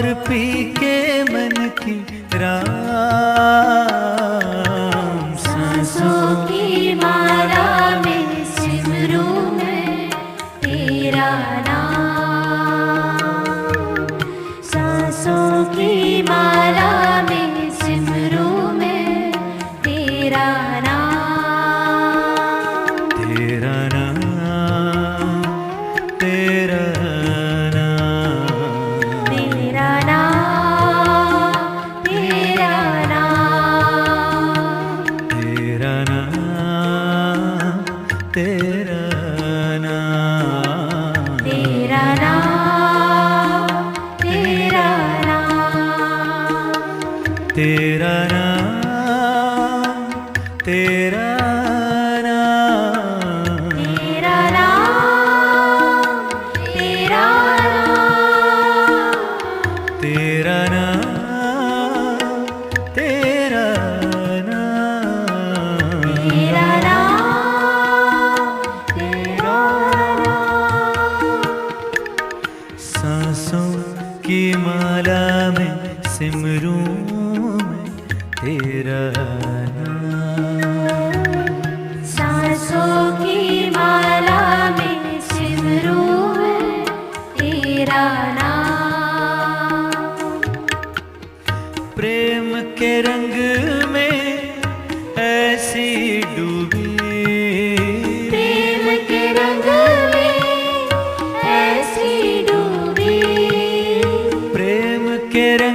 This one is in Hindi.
और पी के मन की राम। सांसों की माला में सिमरूं मैं तेरा नाम। सांसों की माला में सिमरूं मैं तेरा नाम। तेरा नाम, तेरा नाम, तेरा नाम, तेरा नाम, तेरा नाम, तेरा नाम, तेरा नाम, तेरा नाम, तेरा नाम, तेरा नाम, तेरा नाम, तेरा नाम, तेरा नाम, तेरा नाम, तेरा नाम, तेरा नाम। सांसों की माला में सिमरूं मैं तेरा नाम। सांसों की माला में सिमरूं मैं तेरा नाम। प्रेम के रंग में ऐसी डूबी, प्रेम के रंग में ऐसी डूबी, प्रेम के रंग